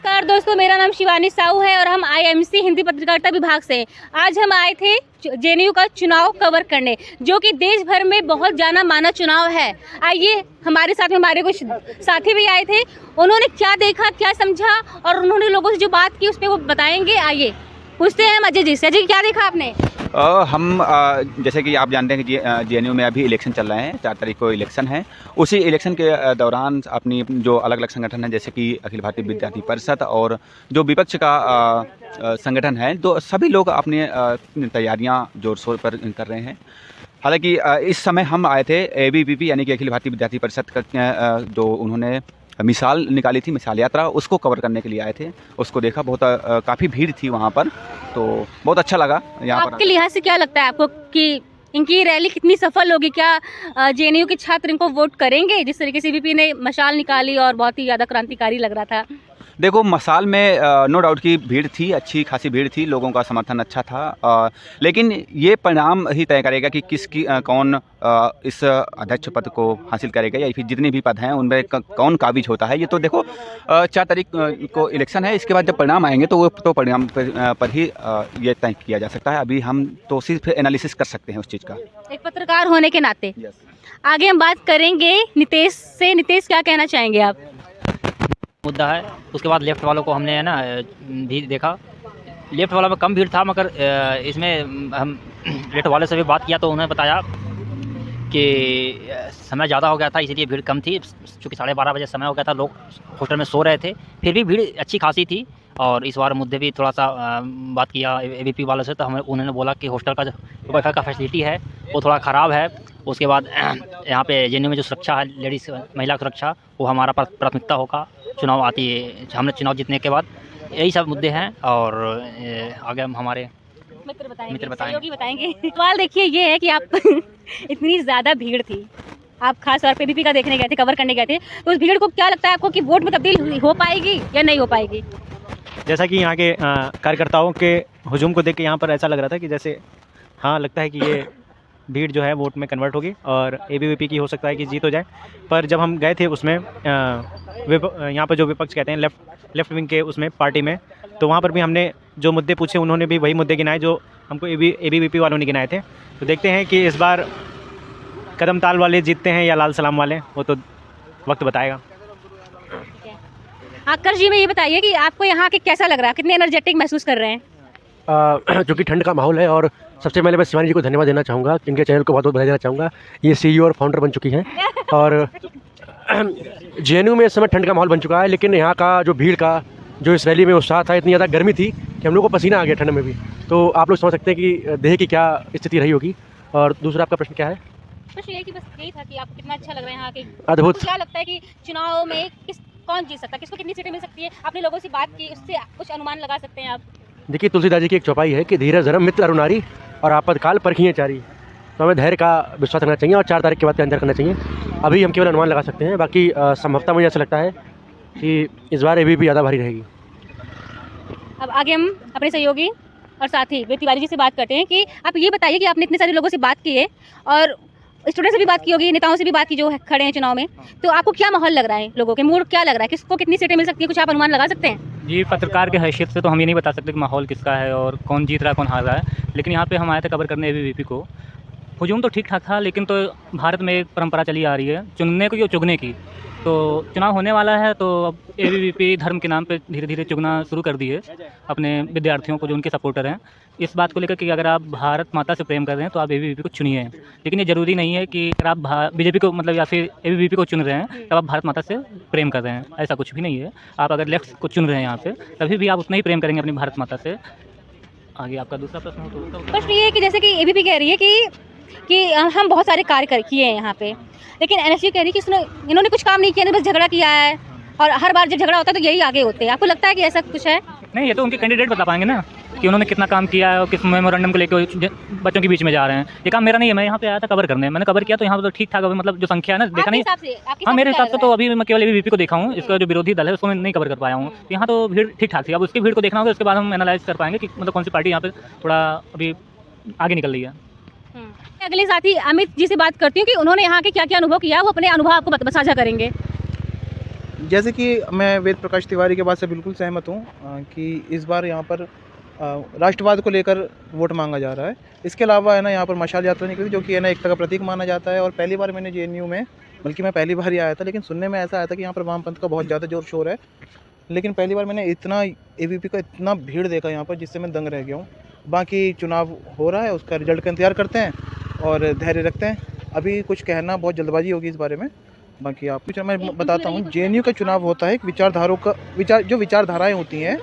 नमस्कार दोस्तों, मेरा नाम शिवानी साहू है और हम आईएमसी हिंदी पत्रकारिता विभाग से आज हम आए थे जेएनयू का चुनाव कवर करने, जो कि देश भर में बहुत जाना माना चुनाव है। आइए, हमारे साथ में हमारे कुछ साथी भी आए थे। उन्होंने क्या देखा, क्या समझा और उन्होंने लोगों से जो बात की उस पर वो बताएंगे। आइए पूछते हैं अजय जी से। अजय, क्या देखा आपने? हम जैसे कि आप जानते हैं कि जेएनयू में अभी इलेक्शन चल रहे हैं, 4 तारीख को इलेक्शन है। उसी इलेक्शन के दौरान अपनी जो अलग अलग संगठन हैं, जैसे कि अखिल भारतीय विद्यार्थी परिषद और जो विपक्ष का संगठन है, तो सभी लोग अपनी तैयारियां जोर शोर पर कर रहे हैं। हालांकि इस समय हम आए थे एबीवीपी यानी कि अखिल भारतीय विद्यार्थी परिषद का जो उन्होंने मिसाल निकाली थी, मिसाल यात्रा, उसको कवर करने के लिए आए थे। उसको देखा, बहुत काफ़ी भीड़ थी वहाँ पर, तो बहुत अच्छा लगा यहाँ पर। आपके लिहाज से क्या लगता है आपको कि इनकी रैली कितनी सफल होगी? क्या जेएनयू के छात्र इनको वोट करेंगे? जिस तरीके से वीपी ने मशाल निकाली और बहुत ही ज़्यादा क्रांतिकारी लग रहा था। देखो, मसाल में नो डाउट की भीड़ थी, अच्छी खासी भीड़ थी, लोगों का समर्थन अच्छा था, लेकिन ये परिणाम ही तय करेगा कि किसकी कौन इस अध्यक्ष पद को हासिल करेगा, या फिर जितने भी पद हैं उनमें कौन काबिज होता है। ये तो देखो 4 तारीख को इलेक्शन है, इसके बाद जब परिणाम आएंगे तो वो तो परिणाम पर ही ये तय किया जा सकता है। अभी हम तो सिर्फ एनालिसिस कर सकते हैं उस चीज़ का, एक पत्रकार होने के नाते। आगे हम बात करेंगे नितेश से। नितेश, क्या कहना चाहेंगे आप? मुद्दा है। उसके बाद लेफ़्ट वालों को हमने है ना भी देखा, लेफ़्ट वाला में कम भीड़ था, मगर इसमें हम लेफ़्ट वाले से भी बात किया तो उन्होंने बताया कि समय ज़्यादा हो गया था, इसलिए भीड़ कम थी। चूँकि 12:30 बजे समय हो गया था, लोग हॉस्टल में सो रहे थे, फिर भी भीड़ अच्छी खासी थी। और इस बार मुद्दे भी थोड़ा सा बात किया एबीपी वालों से, तो हमें उन्होंने बोला कि हॉस्टल का जो वाईफाई का फैसिलिटी है वो थोड़ा ख़राब है। उसके बाद यहाँ पे जेएनयू में जो सुरक्षा है, लेडीज़ महिला सुरक्षा, वो हमारा प्राथमिकता होगा चुनाव आती है, हमने चुनाव जीतने के बाद। यही सब मुद्दे हैं और आगे हम हमारे मित्र बताएंगे। सवाल देखिए ये है कि आप इतनी ज़्यादा भीड़ थी, आप खास तौर पे एबीपी का देखने गए थे, कवर करने गए थे, तो उस भीड़ को क्या लगता है आपको कि वोट में तब्दील हो पाएगी या नहीं हो पाएगी? जैसा कि यहाँ के कार्यकर्ताओं के हुजूम को देख के यहाँ पर ऐसा लग रहा था कि जैसे हाँ लगता है कि ये भीड़ जो है वोट में कन्वर्ट होगी और एबीवीपी की हो सकता है कि जीत हो जाए। पर जब हम गए थे उसमें यहाँ पर जो विपक्ष कहते हैं लेफ्ट विंग के उसमें पार्टी में, तो वहाँ पर भी हमने जो मुद्दे पूछे उन्होंने भी वही मुद्दे गिनाए जो हमको एबीवीपी वालों ने गिनाए थे। तो देखते हैं कि इस बार कदम ताल वाले जीतते हैं या लाल सलाम वाले, वो तो वक्त बताएगा। आकर जी, मैं ये बताइए कि आपको यहाँ के कैसा लग रहा है, कितने एनर्जेटिक महसूस कर रहे हैं? जो कि ठंड का माहौल है, और सबसे पहले मैं शिवानी जी को धन्यवाद देना चाहूँगा, इनके चैनल को बहुत बहुत बधाई देना चाहूँगा। ये सीईओ और फाउंडर बन चुकी हैं और जेएनयू में इस समय ठंड का माहौल बन चुका है, लेकिन यहाँ का जो भीड़ का जो इस रैली में उत्साह था, इतनी ज़्यादा गर्मी थी कि हम लोग को पसीना आ गया ठंड में भी। तो आप लोग समझ सकते हैं कि देह की क्या स्थिति रही होगी। और दूसरा आपका प्रश्न क्या है? प्रश्न ये कि बस यही था कि आपको कितना अच्छा लग रहा है यहाँ के, अद्भुत। क्या लगता है कि चुनाव में कौन जीत सकता है, किसको कितनी सीटें मिल सकती है? आपने लोगों से बात की, उससे कुछ अनुमान लगा सकते हैं आप? देखिए, तुलसीदास जी की एक चौपाई है कि धीरज धर्म मित्र अरुणारी और आपातकाल परखिए चारी। तो हमें धैर्य का विश्वास रखना चाहिए और 4 तारीख के बाद का इंतजार करना चाहिए। अभी हम केवल अनुमान लगा सकते हैं, बाकी संभवतः मुझे ऐसा लगता है कि इस बार एबीवीपी ज़्यादा भारी रहेगी। अब आगे हम अपने सहयोगी और साथी तिवारी जी से बात करते हैं कि आप ये बताइए कि आपने इतने सारे लोगों से बात की है और स्टूडेंट से भी बात की होगी, नेताओं से भी बात की जो खड़े हैं चुनाव में, तो आपको क्या माहौल लग रहा है, लोगों के मूड क्या लग रहा है, किसको कितनी सीटें मिल सकती है, कुछ आप अनुमान लगा सकते हैं? जी, पत्रकार के हैसियत से तो हम ये नहीं बता सकते कि माहौल किसका है और कौन जीत रहा है कौन हार रहा है, लेकिन यहाँ पे हम आए थे कवर करने एबीवीपी को। हुजूम तो ठीक ठाक था, लेकिन तो भारत में एक परंपरा चली आ रही है चुनने की और चुगने की। तो चुनाव होने वाला है, तो अब एबीवीपी धर्म के नाम पे धीरे धीरे चुगना शुरू कर दी है अपने विद्यार्थियों को जो उनके सपोर्टर हैं, इस बात को लेकर कि अगर आप भारत माता से प्रेम कर रहे हैं तो आप एबीवीपी को चुनिए। लेकिन ये ज़रूरी नहीं है कि अगर आप बीजेपी को मतलब या फिर एबीवीपी को चुन रहे हैं तब आप भारत माता से प्रेम कर रहे हैं, ऐसा कुछ भी नहीं है। आप अगर लेफ्ट को चुन रहे हैं यहाँ पे, तभी भी आप उतना ही प्रेम करेंगे अपनी भारत माता से। आगे आपका दूसरा प्रश्न हो तो प्रश्न ये है कि जैसे कि एबीवीपी कह रही है कि हम बहुत सारे कार्य किए हैं यहाँ पे, लेकिन एनएसयू कह रही है कि इन्होंने कुछ काम नहीं किया, बस झगड़ा किया है और हर बार जब झगड़ा होता है तो यही आगे होते हैं। आपको लगता है कि ऐसा कुछ है? नहीं, ये तो उनके कैंडिडेट बता पाएंगे ना कि उन्होंने कितना काम किया है और किस मेमोरेंडम को लेकर बच्चों के बीच में जा रहे हैं। ये काम मेरा नहीं है, मैं यहाँ पे आया था कवर करने, मैंने कवर किया तो यहाँ पर तो ठीक ठाक मतलब जो संख्या है ना, देखा नहीं। हाँ, मेरे हिसाब से तो अभी मैं केवल एबीवीपी को देखा हूँ, इसका जो विरोधी दल है उसको मैं नहीं कवर कर पाया हूँ। यहाँ तो भीड़ ठीक ठाक थी, अब उसकी भीड़ को देखना होगा, उसके बाद हम एनालाइज कर पाएंगे कि मतलब कौन सी पार्टी यहाँ पे थोड़ा अभी आगे निकल रही है। अगले साथी अमित जी से बात करती हूँ कि उन्होंने यहाँ के क्या क्या अनुभव किया, वो अपने अनुभव आपको साझा करेंगे। जैसे कि मैं वेद प्रकाश तिवारी के बात से बिल्कुल सहमत हूँ कि इस बार यहाँ पर राष्ट्रवाद को लेकर वोट मांगा जा रहा है। इसके अलावा है ना यहाँ पर मशाल यात्रा निकली जो कि है ना एकता का प्रतीक माना जाता है। और पहली बार मैंने जेएनयू में, बल्कि मैं पहली बार ही आया था, लेकिन सुनने में ऐसा आया था कि यहाँ पर वामपंथ का बहुत ज़्यादा जोर शोर है। लेकिन पहली बार मैंने इतना एबीपी का इतना भीड़ देखा यहाँ पर जिससे मैं दंग रह गया हूँ। बाकी चुनाव हो रहा है, उसका रिजल्ट का इंतजार करते हैं और धैर्य रखते हैं। अभी कुछ कहना बहुत जल्दबाजी होगी इस बारे में। बाकी आपको मैं बताता हूँ, जेएनयू का चुनाव होता है एक जो विचारधाराएँ होती हैं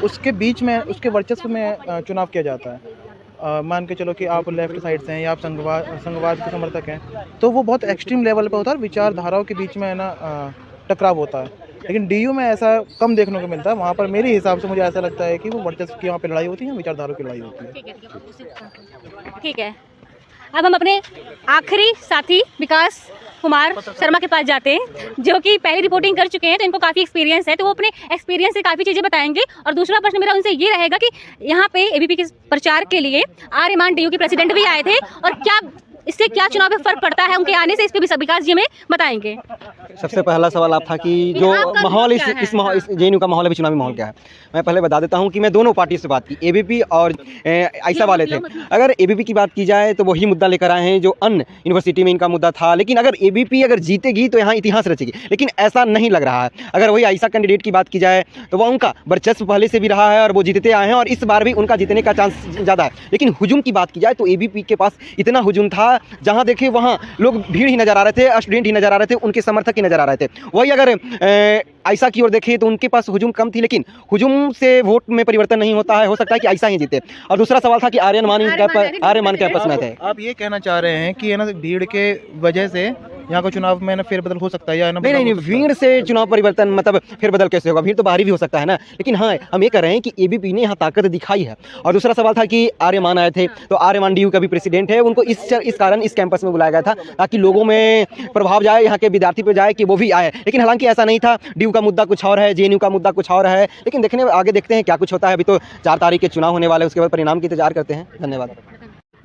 उसके बीच में, उसके वर्चस्व में चुनाव किया जाता है। मान के चलो कि आप लेफ्ट साइड से हैं या आप संघवाद के समर्थक हैं, तो वो बहुत एक्सट्रीम लेवल पे होता है, विचारधाराओं के बीच में है ना टकराव होता है। लेकिन डीयू में ऐसा कम देखने को मिलता है। वहाँ पर मेरे हिसाब से मुझे ऐसा लगता है कि वो वर्चस्व की वहाँ पे लड़ाई होती है, विचारधाराओं की लड़ाई होती है। ठीक है, अब हम अपने आखिरी साथी विकास कुमार शर्मा के पास जाते हैं, जो कि पहली रिपोर्टिंग कर चुके हैं, तो इनको काफ़ी एक्सपीरियंस है, तो वो अपने एक्सपीरियंस से काफ़ी चीज़ें बताएंगे। और दूसरा प्रश्न मेरा उनसे ये रहेगा कि यहाँ पे एबीपी के प्रचार के लिए आर्यमान डीयू के प्रेसिडेंट भी आए थे, और क्या इससे क्या चुनाव में फ़र्क पड़ता है उनके आने से, इस पर भी विकास जी हमें बताएंगे। सबसे पहला सवाल आप था कि जो माहौल इस जेएनयू का माहौल है, चुनावी माहौल क्या है। मैं पहले बता देता हूं कि मैं दोनों पार्टी से बात की, एबीपी और आयशा वाले थे। अगर एबीपी की बात की जाए तो वही मुद्दा लेकर आए हैं जो अन्य यूनिवर्सिटी में इनका मुद्दा था। लेकिन अगर एबीपी अगर जीतेगी तो यहाँ इतिहास रचेगी, लेकिन ऐसा नहीं लग रहा है। अगर वही आयशा कैंडिडेट की बात की जाए तो वह उनका वर्चस्व पहले से भी रहा है और वो जीतते आए हैं, और इस बार भी उनका जीतने का चांस ज़्यादा है। लेकिन हुजूम की बात की जाए तो एबीपी के पास इतना हुजूम था, जहाँ देखिए वहाँ लोग भीड़ ही नज़र आ रहे थे, स्टूडेंट ही नज़र आ रहे थे, उनके समर्थक ही नज़र आ रहे थे। वही अगर आयशा की ओर देखें तो उनके पास हुजूम कम थी, लेकिन हुजूम से वोट में परिवर्तन नहीं होता है, हो सकता है कि आयशा ही जीते। और दूसरा सवाल था कि आर्यमान कैंपस में थे। आप ये कहना चाह रहे हैं कि है ना भीड़ के वजह से यहाँ का चुनाव में ना फेरबदल हो सकता है या नहीं, भीड़ से चुनाव परिवर्तन मतलब फेरबदल कैसे होगा? भीड़ तो बाहरी भी हो सकता है ना। लेकिन हाँ, हम ये कह रहे हैं कि एबीपी ने यहाँ ताकत दिखाई है। और दूसरा सवाल था कि आर्यमान आए थे, तो आर्यमान डीयू का भी प्रेसिडेंट है, उनको इस कारण इस कैंपस में बुलाया गया था ताकि लोगों में प्रभाव जाए, यहाँ के विद्यार्थी पे जाए कि वो भी आए। लेकिन हालांकि ऐसा नहीं था। डीयू का मुद्दा कुछ और है, जेएनयू का मुद्दा कुछ और है। लेकिन आगे देखते हैं क्या कुछ होता है। अभी तो 4 तारीख के चुनाव होने वाले, उसके बाद परिणाम की इंतजार करते हैं। धन्यवाद।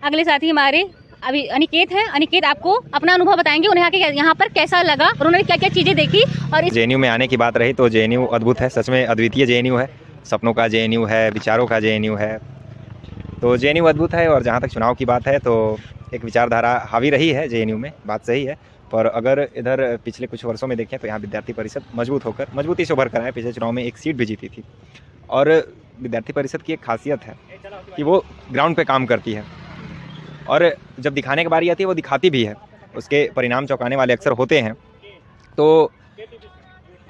अगले साथी हमारे अभी अनिकेत है। अनिकेत आपको अपना अनुभव बताएंगे, उन्हें आके यहाँ पर कैसा लगा और उन्होंने क्या क्या चीज़ें देखी। और जेएनयू में आने की बात रही तो जेएनयू अद्भुत है, सच में अद्वितीय जेएनयू है। सपनों का जेएनयू है, विचारों का जेएनयू है, तो जेएनयू अद्भुत है। और जहाँ तक चुनाव की बात है तो एक विचारधारा हावी रही है जेएनयू में, बात सही है। पर अगर इधर पिछले कुछ वर्षों में देखें तो यहाँ विद्यार्थी परिषद मजबूती से उभर कर आए। पिछले चुनाव में एक सीट भी जीती थी। और विद्यार्थी परिषद की एक खासियत है कि वो ग्राउंड पे काम करती है, और जब दिखाने की बारी आती है वो दिखाती भी है। उसके परिणाम चौंकाने वाले अक्सर होते हैं। तो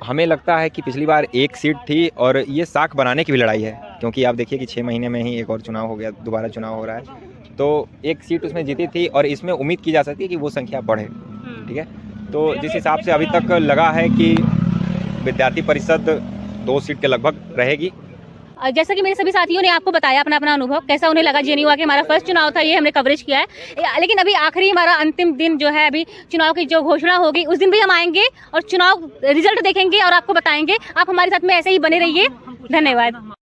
हमें लगता है कि पिछली बार एक सीट थी और ये साख बनाने की भी लड़ाई है, क्योंकि आप देखिए कि 6 महीने में ही एक और चुनाव हो गया, दोबारा चुनाव हो रहा है। तो एक सीट उसमें जीती थी और इसमें उम्मीद की जा सकती है कि वो संख्या बढ़े। ठीक है, तो जिस हिसाब से अभी तक लगा है कि विद्यार्थी परिषद 2 सीट के लगभग रहेगी। जैसा कि मेरे सभी साथियों ने आपको बताया अपना अपना अनुभव, कैसा उन्हें लगा जेएनयू आके। हमारा फर्स्ट चुनाव था, ये हमने कवरेज किया है। लेकिन अभी आखिरी हमारा अंतिम दिन जो है, अभी चुनाव की जो घोषणा होगी उस दिन भी हम आएंगे और चुनाव रिजल्ट देखेंगे और आपको बताएंगे। आप हमारे साथ में ऐसे ही बने रहिए। धन्यवाद।